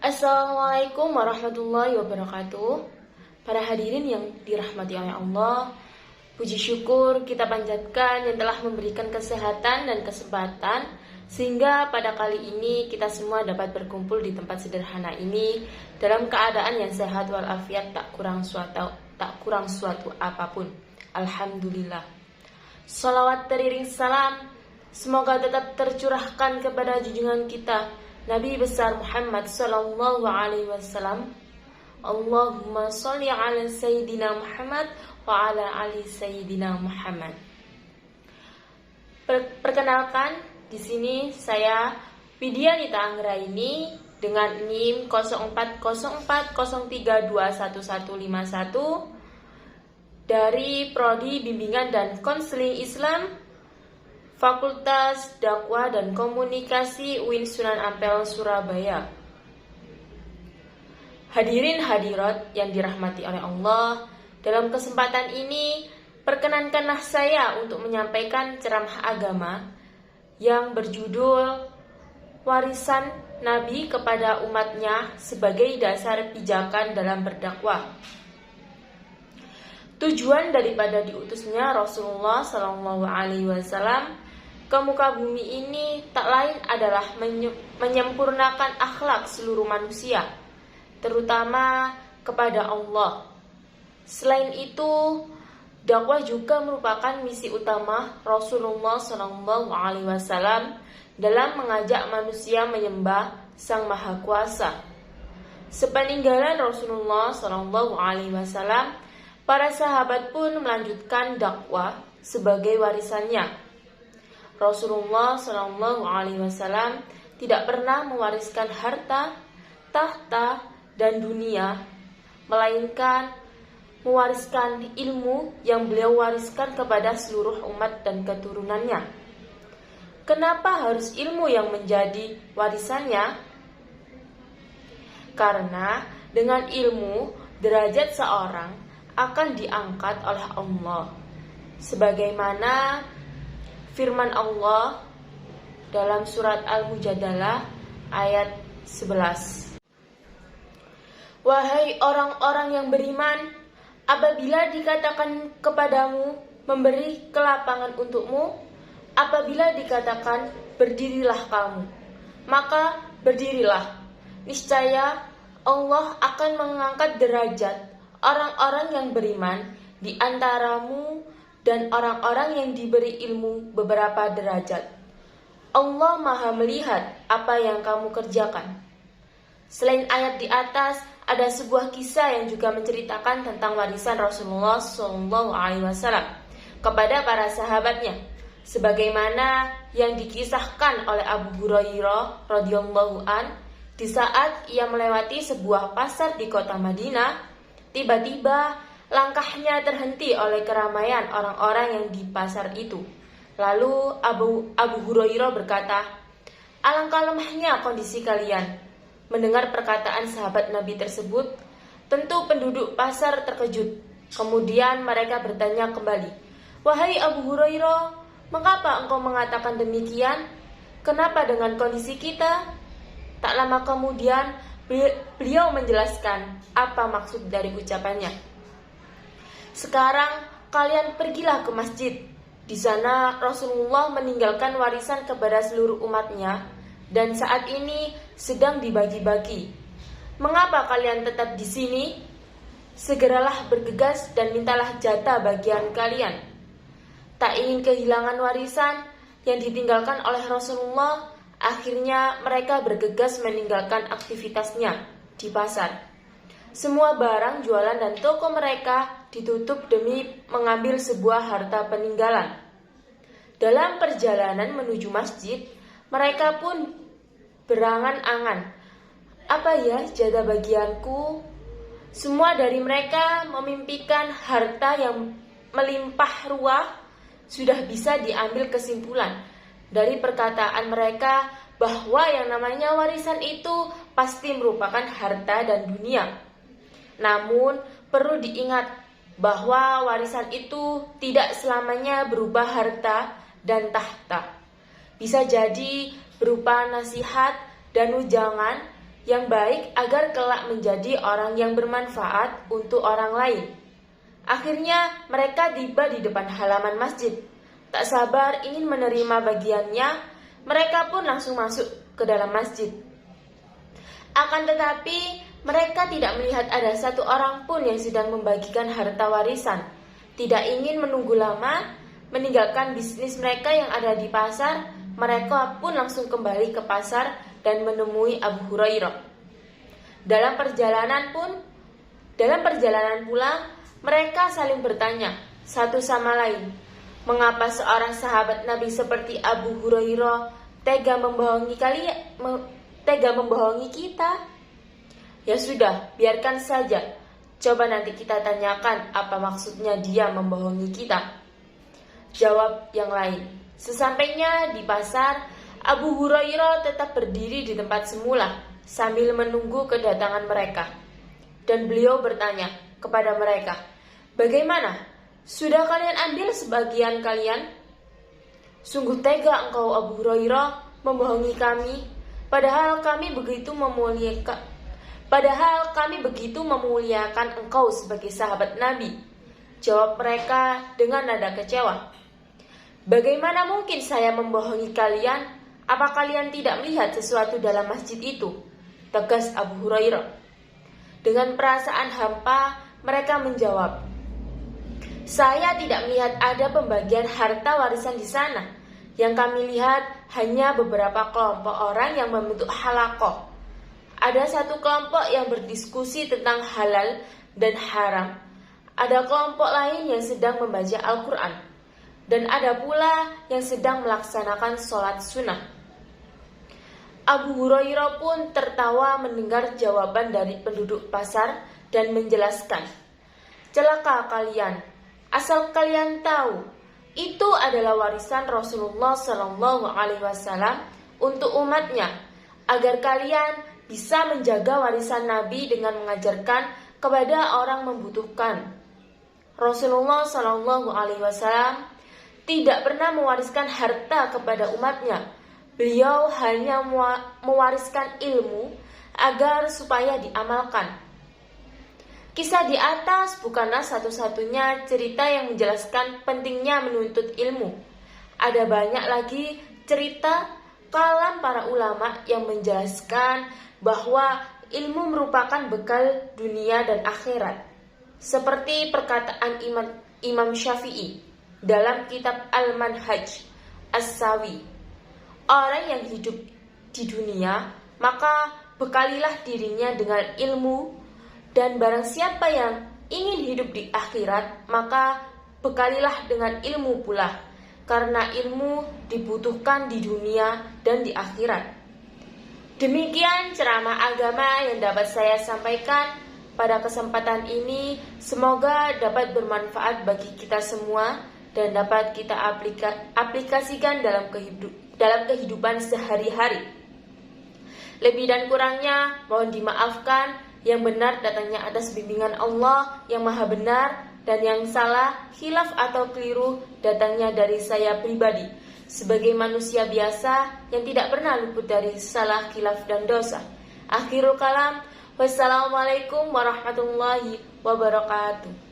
Assalamualaikum warahmatullahi wabarakatuh. Para hadirin yang dirahmati oleh Allah, puji syukur kita panjatkan yang telah memberikan kesehatan dan kesempatan sehingga pada kali ini kita semua dapat berkumpul di tempat sederhana ini dalam keadaan yang sehat walafiat, tak kurang suatu apapun. Alhamdulillah. Salawat teriring salam semoga tetap tercurahkan kepada junjungan kita Nabi besar Muhammad sallallahu alaihi wasallam. Allahumma sholli ala sayyidina Muhammad wa ala ali sayyidina Muhammad. Perkenalkan, di sini saya Widya Nita Anggraini dengan NIM 040403211151 dari Prodi Bimbingan dan Konseling Islam Fakultas Dakwah dan Komunikasi UIN Sunan Ampel, Surabaya. Hadirin hadirat yang dirahmati oleh Allah, dalam kesempatan ini perkenankanlah saya untuk menyampaikan ceramah agama yang berjudul Warisan Nabi kepada umatnya sebagai dasar pijakan dalam berdakwah. Tujuan daripada diutusnya Rasulullah SAW ke muka bumi ini tak lain adalah menyempurnakan akhlak seluruh manusia, terutama kepada Allah. Selain itu, dakwah juga merupakan misi utama Rasulullah SAW dalam mengajak manusia menyembah Sang Maha Kuasa. Sepeninggalan Rasulullah SAW, para sahabat pun melanjutkan dakwah sebagai warisannya. Rasulullah SAW tidak pernah mewariskan harta, tahta, dan dunia, melainkan mewariskan ilmu yang beliau wariskan kepada seluruh umat dan keturunannya. Kenapa harus ilmu yang menjadi warisannya? Karena dengan ilmu, derajat seorang akan diangkat oleh Allah. Sebagaimana firman Allah dalam surat Al-Mujadalah ayat 11. Wahai orang-orang yang beriman, apabila dikatakan kepadamu memberi kelapangan untukmu, apabila dikatakan berdirilah kamu, maka berdirilah. Niscaya Allah akan mengangkat derajat orang-orang yang beriman di antaramu dan orang-orang yang diberi ilmu beberapa derajat. Allah Maha melihat apa yang kamu kerjakan. Selain ayat di atas, ada sebuah kisah yang juga menceritakan tentang warisan Rasulullah SAW kepada para sahabatnya, sebagaimana yang dikisahkan oleh Abu Hurairah radhiyallahu an. Di saat ia melewati sebuah pasar di kota Madinah, tiba-tiba langkahnya terhenti oleh keramaian orang-orang yang di pasar itu. Lalu Abu Hurairah berkata, "Alangkah lemahnya kondisi kalian." Mendengar perkataan sahabat Nabi tersebut, tentu penduduk pasar terkejut. Kemudian mereka bertanya kembali, "Wahai Abu Hurairah, mengapa engkau mengatakan demikian? Kenapa dengan kondisi kita?" Tak lama kemudian beliau menjelaskan apa maksud dari ucapannya. "Sekarang kalian pergilah ke masjid. Di sana Rasulullah meninggalkan warisan kepada seluruh umatnya dan saat ini sedang dibagi-bagi. Mengapa kalian tetap di sini? Segeralah bergegas dan mintalah jatah bagian kalian." Tak ingin kehilangan warisan yang ditinggalkan oleh Rasulullah, akhirnya mereka bergegas meninggalkan aktivitasnya di pasar. Semua barang jualan dan toko mereka ditutup demi mengambil sebuah harta peninggalan. Dalam perjalanan menuju masjid, mereka pun berangan-angan, "Apa ya jatah bagianku?" Semua dari mereka memimpikan harta yang melimpah ruah. Sudah bisa diambil kesimpulan dari perkataan mereka bahwa yang namanya warisan itu pasti merupakan harta dan dunia. Namun perlu diingat bahwa warisan itu tidak selamanya berupa harta dan tahta. Bisa jadi berupa nasihat dan ujangan yang baik agar kelak menjadi orang yang bermanfaat untuk orang lain. Akhirnya mereka tiba di depan halaman masjid. Tak sabar ingin menerima bagiannya, mereka pun langsung masuk ke dalam masjid. Akan tetapi mereka tidak melihat ada satu orang pun yang sedang membagikan harta warisan. Tidak ingin menunggu lama, meninggalkan bisnis mereka yang ada di pasar, mereka pun langsung kembali ke pasar dan menemui Abu Hurairah. Dalam perjalanan pulang, mereka saling bertanya satu sama lain, mengapa seorang sahabat Nabi seperti Abu Hurairah tega membohongi kita? Ya sudah, biarkan saja. Coba nanti kita tanyakan apa maksudnya dia membohongi kita. Jawab yang lain. Sesampainya di pasar, Abu Hurairah tetap berdiri di tempat semula sambil menunggu kedatangan mereka. Dan beliau bertanya kepada mereka, "Bagaimana? Sudah kalian ambil sebagian kalian? Sungguh tega engkau Abu Hurairah membohongi kami, padahal kami begitu memuliakan engkau sebagai sahabat Nabi." Jawab mereka dengan nada kecewa, "Bagaimana mungkin saya membohongi kalian? Apa kalian tidak melihat sesuatu dalam masjid itu?" Tegas Abu Hurairah. Dengan perasaan hampa, mereka menjawab, "Saya tidak melihat ada pembagian harta warisan di sana. Yang kami lihat hanya beberapa kelompok orang yang membentuk halaqah. Ada satu kelompok yang berdiskusi tentang halal dan haram. Ada kelompok lain yang sedang membaca Al-Quran. Dan ada pula yang sedang melaksanakan sholat sunnah." Abu Hurairah pun tertawa mendengar jawaban dari penduduk pasar dan menjelaskan, "Celaka kalian, asal kalian tahu, itu adalah warisan Rasulullah SAW untuk umatnya, agar kalian bisa menjaga warisan Nabi dengan mengajarkan kepada orang membutuhkan." Rasulullah SAW tidak pernah mewariskan harta kepada umatnya. Beliau hanya mewariskan ilmu agar supaya diamalkan. Kisah di atas bukanlah satu-satunya cerita yang menjelaskan pentingnya menuntut ilmu. Ada banyak lagi cerita kalam para ulama yang menjelaskan bahwa ilmu merupakan bekal dunia dan akhirat. Seperti perkataan Imam Syafi'i dalam kitab Al-Manhaj As-Sawi, "Orang yang hidup di dunia, maka bekalilah dirinya dengan ilmu, dan barang siapa yang ingin hidup di akhirat, maka bekalilah dengan ilmu pula, karena ilmu dibutuhkan di dunia dan di akhirat." Demikian ceramah agama yang dapat saya sampaikan pada kesempatan ini. Semoga dapat bermanfaat bagi kita semua dan dapat kita aplikasikan dalam kehidupan sehari-hari. Lebih dan kurangnya mohon dimaafkan. Yang benar datangnya atas bimbingan Allah yang maha benar, dan yang salah, khilaf atau keliru datangnya dari saya pribadi sebagai manusia biasa yang tidak pernah luput dari salah, khilaf dan dosa. Akhirul kalam, wassalamualaikum warahmatullahi wabarakatuh.